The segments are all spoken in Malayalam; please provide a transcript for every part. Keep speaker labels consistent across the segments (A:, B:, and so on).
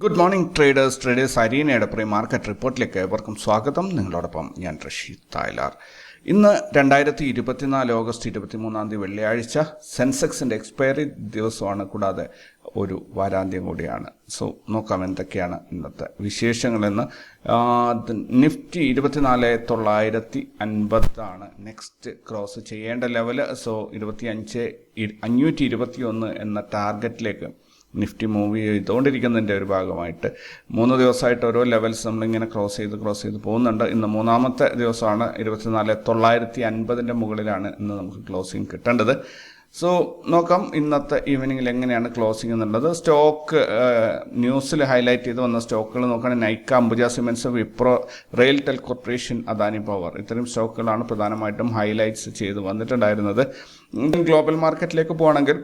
A: ഗുഡ് മോർണിംഗ് ട്രേഡേഴ്സ് അരീനയുടെ പ്രീ മാർക്കറ്റ് റിപ്പോർട്ടിലേക്ക് ഏവർക്കും സ്വാഗതം. നിങ്ങളോടൊപ്പം ഞാൻ റഷീദ് തായ്ലാർ. ഇന്ന് 2024 ഓഗസ്റ്റ് 23 വെള്ളിയാഴ്ച. സെൻസെക്സിൻ്റെ എക്സ്പയറി ദിവസമാണ്, കൂടാതെ ഒരു വാരാന്ത്യം കൂടിയാണ്. സോ നോക്കാം എന്തൊക്കെയാണ് ഇന്നത്തെ വിശേഷങ്ങളെന്ന്. നിഫ്റ്റി 24,950 നെക്സ്റ്റ് ക്രോസ് ചെയ്യേണ്ട ലെവൽ. സോ 25,521 എന്ന ടാർഗറ്റിലേക്ക് നിഫ്റ്റി മൂവ് ചെയ്തുകൊണ്ടിരിക്കുന്നതിൻ്റെ ഒരു ഭാഗമായിട്ട് 3 ദിവസമായിട്ട് ഓരോ ലെവൽസ് നമ്മളിങ്ങനെ ക്രോസ് ചെയ്ത് പോകുന്നുണ്ട്. ഇന്ന് മൂന്നാമത്തെ ദിവസമാണ്. 24,950 മുകളിലാണ് ഇന്ന് നമുക്ക് ക്ലോസിങ് കിട്ടേണ്ടത്. സോ നോക്കാം ഇന്നത്തെ ഈവനിങ്ങിൽ എങ്ങനെയാണ് ക്ലോസിംഗ് എന്നുള്ളത്. സ്റ്റോക്ക് ന്യൂസിൽ ഹൈലൈറ്റ് ചെയ്ത് വന്ന സ്റ്റോക്കുകൾ നോക്കുകയാണെങ്കിൽ Nykaa, Ambuja cements, Wipro, RailTel corporation, Adani power, ഇത്തരം സ്റ്റോക്കുകളാണ് പ്രധാനമായിട്ടും ഹൈലൈറ്റ്സ് ചെയ്ത് വന്നിട്ടുണ്ടായിരുന്നത്. ഗ്ലോബൽ മാർക്കറ്റിലേക്ക് പോകുകയാണെങ്കിൽ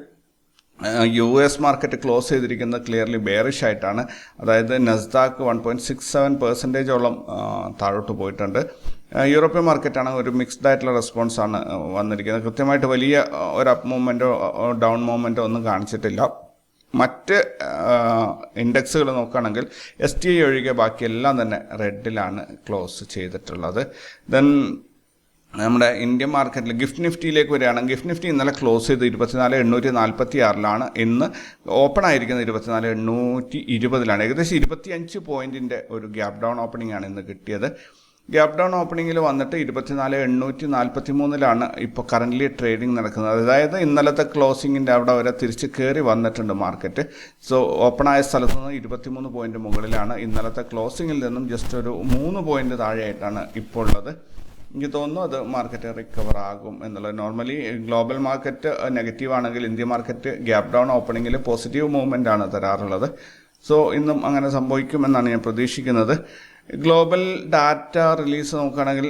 A: US മാർക്കറ്റ് ക്ലോസ് ചെയ്തിരിക്കുന്നത് ക്ലിയർലി ബെയറിഷ് ആയിട്ടാണ്. അതായത് നസ്ദാക്ക് 1.67% താഴോട്ട് പോയിട്ടുണ്ട്. യൂറോപ്യൻ മാർക്കറ്റാണ് ഒരു മിക്സ്ഡ് ആയിട്ടുള്ള റെസ്പോൺസാണ് വന്നിരിക്കുന്നത്. കൃത്യമായിട്ട് വലിയ ഒരു അപ്പ് മൂവ്മെൻറ്റോ ഡൗൺ മൂവ്മെൻറ്റോ ഒന്നും കാണിച്ചിട്ടില്ല. മറ്റ് ഇൻഡെക്സുകൾ നോക്കുകയാണെങ്കിൽ STI ഒഴികെ ബാക്കിയെല്ലാം തന്നെ റെഡിലാണ് ക്ലോസ് ചെയ്തിട്ടുള്ളത്. ദെൻ നമ്മുടെ ഇന്ത്യൻ മാർക്കറ്റിൽ ഗിഫ്റ്റ് നിഫ്റ്റിയിലേക്ക് വരികയാണെങ്കിൽ ഗിഫ്റ്റ് നിഫ്റ്റി ഇന്നലെ ക്ലോസ് ചെയ്ത് 24,846 ഇന്ന് ഓപ്പൺ ആയിരിക്കുന്നത് 24,820. ഏകദേശം 25 പോയിൻറ്റിൻ്റെ ഒരു ഗ്യാപ് ഡൗൺ ഓപ്പണിംഗ് ആണ് ഇന്ന് കിട്ടിയത്. ഗ്യാപ് ഡൗൺ ഓപ്പണിങ്ങിൽ വന്നിട്ട് 24,843 ഇപ്പോൾ കറൻ്റ്ലി ട്രേഡിംഗ് നടക്കുന്നത്. അതായത് ഇന്നലത്തെ ക്ലോസിങ്ങിൻ്റെ അവിടെ വരെ തിരിച്ച് കയറി വന്നിട്ടുണ്ട് മാർക്കറ്റ്. സോ ഓപ്പൺ ആയ സ്ഥലത്ത് നിന്ന് 23 പോയിൻറ്റ് മുകളിലാണ്. ഇന്നലത്തെ ക്ലോസിങ്ങിൽ നിന്നും ജസ്റ്റ് ഒരു 3 പോയിൻറ്റ് താഴെയായിട്ടാണ് ഇപ്പോൾ ഉള്ളത്. എനിക്ക് തോന്നുന്നു അത് മാർക്കറ്റ് റിക്കവർ ആകും എന്നുള്ളത്. നോർമലി ഗ്ലോബൽ മാർക്കറ്റ് നെഗറ്റീവ് ആണെങ്കിൽ ഇന്ത്യ മാർക്കറ്റ് ഗ്യാപ് ഡൗൺ ഓപ്പണിങ്ങിൽ പോസിറ്റീവ് മൂവ്മെൻ്റ് ആണ് തരാറുള്ളത്. സോ ഇന്നും അങ്ങനെ സംഭവിക്കുമെന്നാണ് ഞാൻ പ്രതീക്ഷിക്കുന്നത്. ഗ്ലോബൽ ഡാറ്റ റിലീസ് നോക്കുകയാണെങ്കിൽ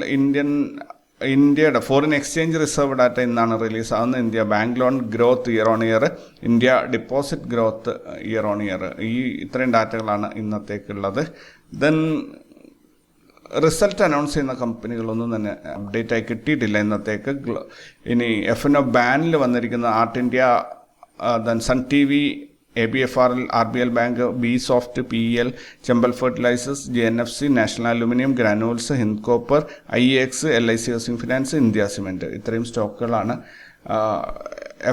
A: ഇന്ത്യയുടെ ഫോറിൻ എക്സ്ചേഞ്ച് റിസർവ് ഡാറ്റ ഇന്നാണ് റിലീസ് ആകുന്നത്. India bank loan growth year on year, India deposit growth year on year, ഇത്രയും ഡാറ്റകളാണ് ഇന്നത്തേക്കുള്ളത്. ദെൻ റിസൾട്ട് അനൗൺസ് ചെയ്യുന്ന കമ്പനികളൊന്നും തന്നെ അപ്ഡേറ്റ് ആയി കിട്ടിയിട്ടില്ല ഇന്നത്തേക്ക്. ഇനി F&O ബാനിൽ വന്നിരിക്കുന്ന art India, then Sun TV, ABFRL, RBL bank, B soft, PEL, Chambal fertilisers, JNFC, national aluminium, granules, Hind copper, IEX, LIC housing finance, India cement, ഇത്രയും സ്റ്റോക്കുകളാണ്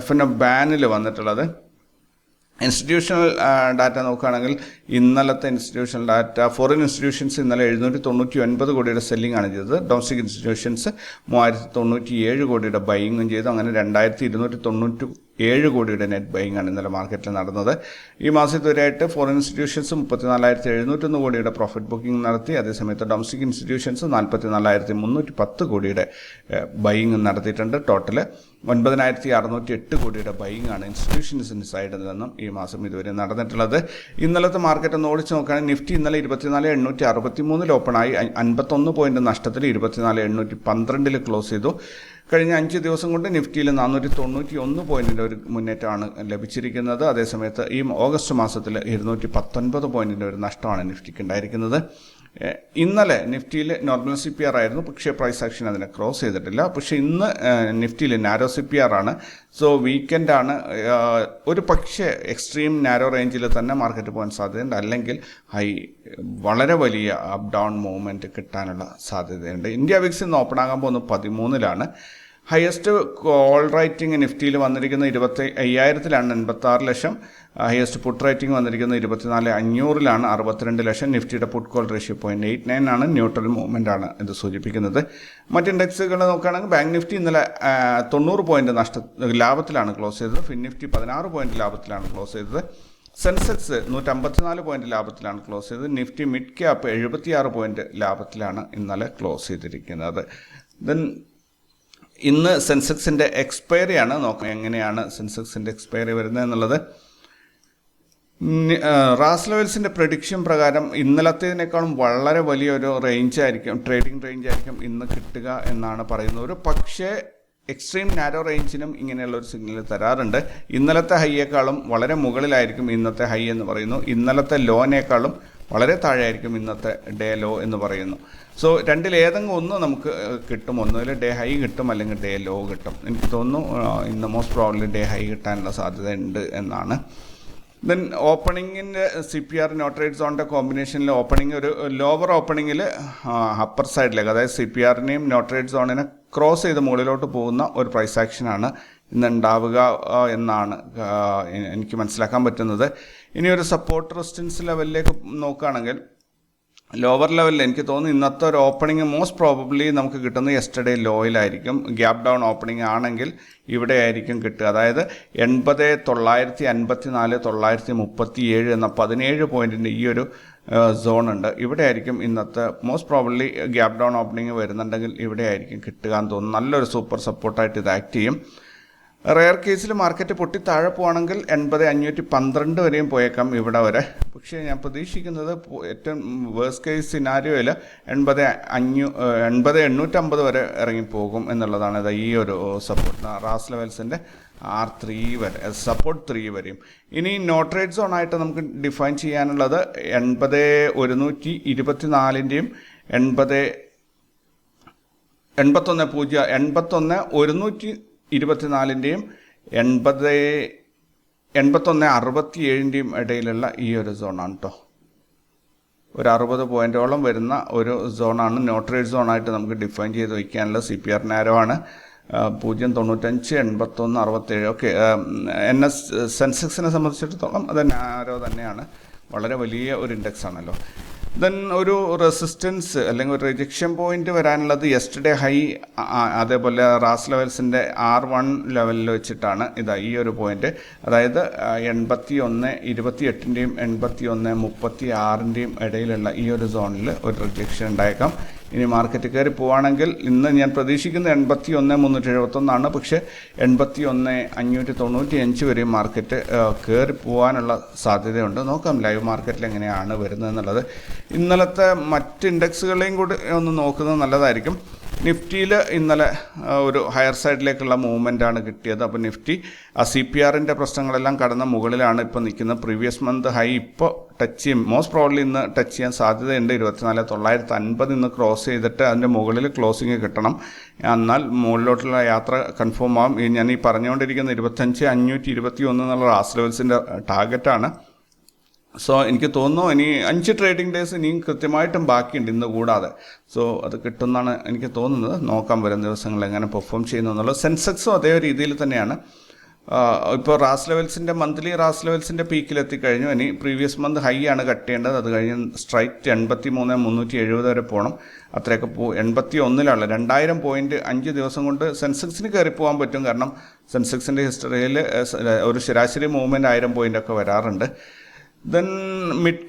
A: F&O ബാനിൽ വന്നിട്ടുള്ളത്. ഇൻസ്റ്റിറ്റ്യൂഷണൽ ഡാറ്റ നോക്കുകയാണെങ്കിൽ ഇന്നലത്തെ ഇൻസ്റ്റിറ്റ്യൂഷണൽ ഡാറ്റ ഫോറിൻ ഇൻസ്റ്റിറ്റ്യൂഷൻസ് ഇന്നലെ 799 കോടിയുടെ സെല്ലിംഗ് ആണ് ചെയ്തത്. ഡൊമസ്റ്റിക് ഇൻസ്റ്റിറ്റ്യൂഷൻസ് 3097 കോടിയുടെ ബൈയിങ്ങും ചെയ്തു. അങ്ങനെ 2297 കോടിയുടെ നെറ്റ് ബൈയിങ് ആണ് ഇന്നലെ മാർക്കറ്റിൽ നടന്നത്. ഈ മാസം ഇതുവരെയായിട്ട് ഫോറിൻ ഇൻസ്റ്റിറ്റ്യൂഷൻസ് 34,701 കോടിയുടെ പ്രോഫിറ്റ് ബുക്കിംഗ് നടത്തി. അതേസമയത്ത് ഡൊമസ്റ്റിക് ഇൻസ്റ്റിറ്റ്യൂഷൻസ് 44,310 കോടിയുടെ ബൈയിങ് നടത്തിയിട്ടുണ്ട്. ടോട്ടൽ 9,608 കോടിയുടെ ബൈയിങ് ആണ് ഇൻസ്റ്റിറ്റ്യൂഷൻസിൻ്റെ സൈഡിൽ നിന്നും ഈ മാസം ഇതുവരെ നടന്നിട്ടുള്ളത്. ഇന്നലത്തെ മാർക്കറ്റ് ഒന്ന് ഓടിച്ച് നോക്കുകയാണെങ്കിൽ നിഫ്റ്റി ഇന്നലെ 24,863 ഓപ്പണായി 51 പോയിൻറ്റ് നഷ്ടത്തിൽ 24,812 ക്ലോസ് ചെയ്തു. കഴിഞ്ഞ 5 ദിവസം കൊണ്ട് നിഫ്റ്റിയിൽ 491 പോയിൻറ്റിൻ്റെ ഒരു മുന്നേറ്റമാണ് ലഭിച്ചിരിക്കുന്നത്. അതേസമയത്ത് ഈ ഓഗസ്റ്റ് മാസത്തിൽ 219 പോയിൻറ്റിൻ്റെ ഒരു നഷ്ടമാണ് നിഫ്റ്റിക്ക് ഉണ്ടായിരിക്കുന്നത്. ഇന്നലെ നിഫ്റ്റിയിൽ നോർമൽ CPR ആയിരുന്നു, പക്ഷേ പ്രൈസ് ആക്ഷൻ അതിനെ ക്രോസ് ചെയ്തിട്ടില്ല. പക്ഷേ ഇന്ന് നിഫ്റ്റിയിൽ നാരോ CPR ആണ്. സോ വീക്കെൻഡാണ്. ഒരു പക്ഷേ എക്സ്ട്രീം നാരോ റേഞ്ചിൽ തന്നെ മാർക്കറ്റ് പോകാൻ സാധ്യതയുണ്ട്, അല്ലെങ്കിൽ വളരെ വലിയ അപ്പ് ഡൗൺ മൂവ്മെൻറ്റ് കിട്ടാനുള്ള സാധ്യതയുണ്ട്. ഇന്ത്യ വിക്സ് ഇന്ന് ഓപ്പൺ ആകാൻ പോകുന്നത് 13-ലാണ്. ഹയസ്റ്റ് കോൾ റൈറ്റിംഗ് നിഫ്റ്റിയിൽ വന്നിരിക്കുന്ന 25,000-ലാണ് 86 ലക്ഷം. ഹയസ്റ്റ് പുട്ട് റൈറ്റിംഗ് വന്നിരിക്കുന്നത് 24,500-ലാണ് 62 ലക്ഷം. നിഫ്റ്റിയുടെ പുട്ട് കോൾ റേഷ്യോ 0.89 ആണ്. ന്യൂട്രൽ മൂവ്മെൻ്റ് ആണ് ഇത് സൂചിപ്പിക്കുന്നത്. മറ്റ് ഇൻഡെക്സുകൾ നോക്കുകയാണെങ്കിൽ ബാങ്ക് നിഫ്റ്റി ഇന്നലെ 90 പോയിൻറ്റ് ലാഭത്തിലാണ് ക്ലോസ് ചെയ്തത്. ഫിൻ നിഫ്റ്റി 16 പോയിൻറ്റ് ലാഭത്തിലാണ് ക്ലോസ് ചെയ്തത്. സെൻസെക്സ് 154 പോയിൻറ്റ് ലാഭത്തിലാണ് ക്ലോസ് ചെയ്തത്. നിഫ്റ്റി മിഡ് ക്യാപ്പ് 76 പോയിൻറ്റ് ലാഭത്തിലാണ് ഇന്നലെ ക്ലോസ് ചെയ്തിരിക്കുന്നത്. ദെൻ ഇന്ന് സെൻസെക്സിൻ്റെ എക്സ്പയറിയാണ് നോക്കുക. എങ്ങനെയാണ് സെൻസെക്സിൻ്റെ എക്സ്പയറി വരുന്നത് എന്നുള്ളത്. റാസ് ലെവൽസിൻ്റെ പ്രഡിക്ഷൻ പ്രകാരം ഇന്നലത്തേതിനേക്കാളും വളരെ വലിയൊരു ട്രേഡിംഗ് റേഞ്ചായിരിക്കും ഇന്ന് കിട്ടുക എന്നാണ് പറയുന്നത്. ഒരു പക്ഷേ എക്സ്ട്രീം നാരോ റേഞ്ചിനും ഇങ്ങനെയുള്ളൊരു സിഗ്നൽ തരാറുണ്ട്. ഇന്നലത്തെ ഹൈയേക്കാളും വളരെ മുകളിലായിരിക്കും ഇന്നത്തെ ഹൈ എന്ന് പറയുന്നു. ഇന്നലത്തെ ലോനേക്കാളും വളരെ താഴെയായിരിക്കും ഇന്നത്തെ ഡേ ലോ എന്ന് പറയുന്നു. സോ രണ്ടിലേതെങ്കിലും ഒന്ന് നമുക്ക് കിട്ടും. ഒന്നുകിൽ ഡേ ഹൈ കിട്ടും, അല്ലെങ്കിൽ ഡേ ലോ കിട്ടും. എനിക്ക് തോന്നുന്നു ഇന്ന് മോസ്റ്റ് പ്രോബ്ലി ഡേ ഹൈ കിട്ടാനുള്ള സാധ്യത ഉണ്ട് എന്നാണ്. ദെൻ ഓപ്പണിങ്ങിൻ്റെ CPR നോട്ട് സോണിൻ്റെ കോമ്പിനേഷനിൽ ഓപ്പണിംഗ് ഒരു ലോവർ ഓപ്പണിങ്ങിൽ അപ്പർ സൈഡിലേക്ക്, അതായത് CPRനെയും നോട്ട് സോണിനെ ക്രോസ് ചെയ്ത് മുകളിലോട്ട് പോകുന്ന ഒരു പ്രൈസ് ആക്ഷനാണ് ഇന്ന് ഉണ്ടാവുക എന്നാണ് എനിക്ക് മനസ്സിലാക്കാൻ പറ്റുന്നത്. ഇനി ഒരു സപ്പോർട്ട് റെസിസ്റ്റൻസ് ലെവലിലേക്ക് നോക്കുകയാണെങ്കിൽ ലോവർ ലെവലിൽ എനിക്ക് തോന്നുന്നു ഇന്നത്തെ ഒരു ഓപ്പണിംഗ് മോസ്റ്റ് പ്രോബബ്ലി നമുക്ക് കിട്ടുന്നത് യെസ്റ്റർഡേ ലോയിലായിരിക്കും. ഗ്യാപ് ഡൗൺ ഓപ്പണിംഗ് ആണെങ്കിൽ ഇവിടെ ആയിരിക്കും കിട്ടുക. അതായത് 80,954 937 എന്ന 17 പോയിൻറ്റിൻ്റെ ഈ ഒരു സോണുണ്ട്. ഇവിടെ ആയിരിക്കും ഇന്നത്തെ most probably gap down opening വരുന്നുണ്ടെങ്കിൽ ഇവിടെ ആയിരിക്കും കിട്ടുക എന്ന് തോന്നുന്നു. നല്ലൊരു സൂപ്പർ സപ്പോർട്ടായിട്ട് ഇത് ആക്ട് ചെയ്യും. റെയർ കേസിൽ മാർക്കറ്റ് പൊട്ടി താഴെ പോവാണെങ്കിൽ 80,512 വരെയും പോയേക്കാം ഇവിടെ വരെ. പക്ഷേ ഞാൻ പ്രതീക്ഷിക്കുന്നത് ഏറ്റവും വേഴ്സ്റ്റ് കേസ് സിനാരിയോയിൽ 80,850 വരെ ഇറങ്ങിപ്പോകും എന്നുള്ളതാണ്. ഈ ഒരു സപ്പോർട്ട് റാസ് ലെവൽസിൻ്റെ R3 വരെ, സപ്പോർട്ട് 3 വരെയും. ഇനി നോട്ട് സോണായിട്ട് നമുക്ക് ഡിഫൈൻ ചെയ്യാനുള്ളത് 80,124ൻ്റെയും 81,124ൻ്റെയും 81,67ൻ്റെയും ഇടയിലുള്ള ഈ ഒരു സോണാണ് കേട്ടോ. ഒരു 60 പോയിൻറ്റോളം വരുന്ന ഒരു സോണാണ് നോട്ട് സോണായിട്ട് നമുക്ക് ഡിഫൈൻ ചെയ്ത് വയ്ക്കാനുള്ള. CPR നാരോ ആണ് 0.95 81 67. ഓക്കെ, സെൻസെക്സിനെ സംബന്ധിച്ചിടത്തോളം അത് നാരോ തന്നെയാണ്, വളരെ വലിയ ഒരു ഇൻഡെക്സ് ആണല്ലോ. ദെൻ ഒരു റെസിസ്റ്റൻസ് അല്ലെങ്കിൽ ഒരു റിജക്ഷൻ പോയിന്റ് വരാനുള്ളത് യെസ്റ്റർഡേ ഹൈ, അതേപോലെ റാസ് ലെവൽസിൻ്റെ R1 ലെവലിൽ വെച്ചിട്ടാണ് ഈ ഒരു പോയിന്റ്. അതായത് 81,28ൻ്റെയും 81,36ൻ്റെയും ഇടയിലുള്ള ഈ ഒരു സോണിൽ ഒരു റിജക്ഷൻ ഉണ്ടായേക്കാം. ഇനി മാർക്കറ്റ് കയറി പോവുകയാണെങ്കിൽ ഇന്ന് ഞാൻ പ്രതീക്ഷിക്കുന്നത് 81,371 പക്ഷേ 81,595 വരെയും മാർക്കറ്റ് കയറി പോകാനുള്ള സാധ്യതയുണ്ട്. നോക്കാം ലൈവ് മാർക്കറ്റിൽ എങ്ങനെയാണ് വരുന്നതെന്നുള്ളത്. ഇന്നലത്തെ മറ്റ് ഇൻഡെക്സുകളെയും കൂടി ഒന്ന് നോക്കുന്നത് നല്ലതായിരിക്കും. നിഫ്റ്റിയിൽ ഇന്നലെ ഒരു ഹയർ സൈഡിലേക്കുള്ള മൂവ്മെൻ്റാണ് കിട്ടിയത്. അപ്പോൾ നിഫ്റ്റി CPRൻ്റെ പ്രശ്നങ്ങളെല്ലാം കടന്ന മുകളിലാണ് ഇപ്പോൾ നിൽക്കുന്നത്. പ്രീവിയസ് മന്ത് ഹൈ ഇപ്പോൾ ടച്ച് ചെയ്യും, മോസ്റ്റ് പ്രോബ്ലി ഇന്ന് ടച്ച് ചെയ്യാൻ സാധ്യതയുണ്ട്. 24,950 ഇന്ന് ക്രോസ് ചെയ്തിട്ട് അതിൻ്റെ മുകളിൽ ക്ലോസിങ് കിട്ടണം, എന്നാൽ മുകളിലോട്ടുള്ള യാത്ര കൺഫേം ആകും. ഞാൻ ഈ പറഞ്ഞുകൊണ്ടിരിക്കുന്ന 25,521 എന്നുള്ള റാസ് ലെവൽസിൻ്റെ ടാർഗറ്റാണ്. സോ എനിക്ക് തോന്നുന്നു ഇനി 5 ട്രേഡിംഗ് ഡേയ്സ് ഇനിയും കൃത്യമായിട്ടും ബാക്കിയുണ്ട് ഇന്ന് കൂടാതെ. സോ അത് കിട്ടുമെന്നാണ് എനിക്ക് തോന്നുന്നത്. നോക്കാം വരും ദിവസങ്ങളിൽ എങ്ങനെ പെർഫോം ചെയ്യുന്നു എന്നുള്ളത്. സെൻസെക്സും അതേ രീതിയിൽ തന്നെയാണ്. ഇപ്പോൾ റാസ് ലെവൽസിൻ്റെ മന്ത്ലി റാസ് ലെവൽസിൻ്റെ പീക്കിലെത്തിക്കഴിഞ്ഞു. ഇനി പ്രീവിയസ് മന്ത് ഹൈ ആണ് കട്ട് ചെയ്യേണ്ടത്. അത് കഴിഞ്ഞ് സ്ട്രൈറ്റ് 83,370 വരെ പോകണം. അത്രയൊക്കെ 81ലാണ്. 2000 പോയിൻറ്റ് 5 ദിവസം കൊണ്ട് സെൻസെക്സിന് കയറി പോകാൻ പറ്റും. കാരണം സെൻസെക്സിൻ്റെ ഹിസ്റ്ററിയിൽ ഒരു ശരാശരി മൂവ്മെൻറ്റ് 1000 പോയിൻ്റൊക്കെ വരാറുണ്ട്. ദെൻ മിഡ്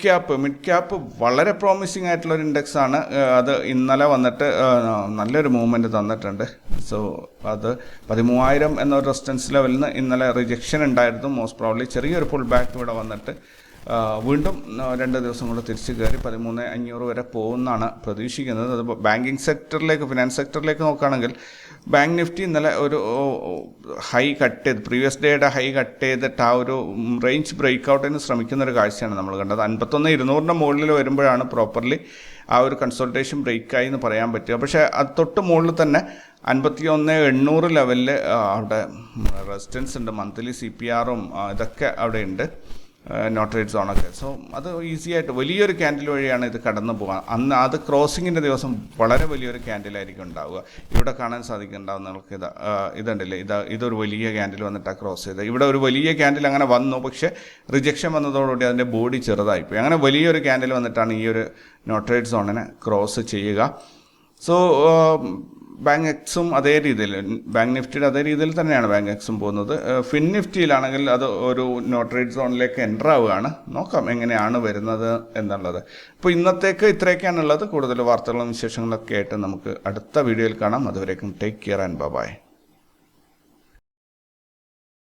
A: ക്യാപ്പ് വളരെ പ്രോമിസിങ് ആയിട്ടുള്ളൊരു ഇൻഡെക്സാണ്. അത് ഇന്നലെ വന്നിട്ട് നല്ലൊരു മൂവ്മെൻറ്റ് തന്നിട്ടുണ്ട്. സോ അത് 13,000 എന്നൊരു റെസിസ്റ്റൻസ് ലെവലിൽ നിന്ന് ഇന്നലെ റിജക്ഷൻ ഉണ്ടായിരുന്നു. മോസ്റ്റ് പ്രോബ്ലി ചെറിയൊരു പുൾ ബാക്ക് ഇവിടെ വന്നിട്ട് വീണ്ടും 2 ദിവസം കൊണ്ട് തിരിച്ച് കയറി 13,500 വരെ പോകുമെന്നാണ് പ്രതീക്ഷിക്കുന്നത്. അത് ബാങ്കിങ് സെക്ടറിലേക്ക്, ഫിനാൻസ് സെക്ടറിലേക്ക് നോക്കുകയാണെങ്കിൽ ബാങ്ക് നിഫ്റ്റി ഇന്നലെ ഒരു ഹൈ കട്ട് ചെയ്ത്, പ്രീവിയസ് ഡേയുടെ ഹൈ കട്ട് ചെയ്തിട്ട് ആ ഒരു റേഞ്ച് ബ്രേക്ക് ഔട്ടിന് ശ്രമിക്കുന്നൊരു കാഴ്ചയാണ് നമ്മൾ കണ്ടത്. 51,200ൻ്റെ മുകളിൽ വരുമ്പോഴാണ് പ്രോപ്പർലി ആ ഒരു കൺസൾട്ടേഷൻ ബ്രേക്കായി എന്ന് പറയാൻ പറ്റുക. പക്ഷേ അത് തൊട്ട് മുകളിൽ തന്നെ 51,800 ലെവലിൽ അവിടെ റെസിസ്റ്റൻസ് ഉണ്ട്. മന്ത്ലി CPRും ഇതൊക്കെ അവിടെ ഉണ്ട്, നോട്ട് സോണൊക്കെ. സോ അത് ഈസി ആയിട്ട് വലിയൊരു ക്യാൻഡിൽ വഴിയാണ് ഇത് കടന്നു പോകാൻ. അന്ന് അത് ക്രോസിങ്ങിൻ്റെ ദിവസം വളരെ വലിയൊരു ക്യാൻഡിലായിരിക്കും ഉണ്ടാവുക. ഇവിടെ കാണാൻ സാധിക്കുന്നുണ്ടാവും നമുക്ക്. ഇതുണ്ടല്ലേ, ഇതൊരു വലിയ ക്യാൻഡിൽ വന്നിട്ടാണ് ക്രോസ് ചെയ്തത്. ഇവിടെ ഒരു വലിയ ക്യാൻഡിൽ അങ്ങനെ വന്നു, പക്ഷേ റിജക്ഷൻ വന്നതോടുകൂടി അതിൻ്റെ ബോഡി ചെറുതായിപ്പോയി. അങ്ങനെ വലിയൊരു ക്യാൻഡിൽ വന്നിട്ടാണ് ഈ ഒരു നോട്ട് സോണിനെ ക്രോസ് ചെയ്യുക. സോ ബാങ്ക് എക്സും അതേ രീതിയിൽ, ബാങ്ക് നിഫ്റ്റിയുടെ അതേ രീതിയിൽ തന്നെയാണ് ബാങ്ക് എക്സും പോകുന്നത്. ഫിൻ നിഫ്റ്റിയിലാണെങ്കിൽ അത് ഒരു നോട്ട് സോണിലേക്ക് എൻ്റർ ആവുകയാണ്. നോക്കാം എങ്ങനെയാണ് വരുന്നത് എന്നുള്ളത്. ഇപ്പോൾ ഇന്നത്തേക്ക് ഇത്രയൊക്കെയാണുള്ളത്. കൂടുതൽ വാർത്തകളും വിശേഷങ്ങളൊക്കെ ആയിട്ട് നമുക്ക് അടുത്ത വീഡിയോയിൽ കാണാം. അതുവരേക്കും ടേക്ക് കെയർ ആൻഡ് ബൈ.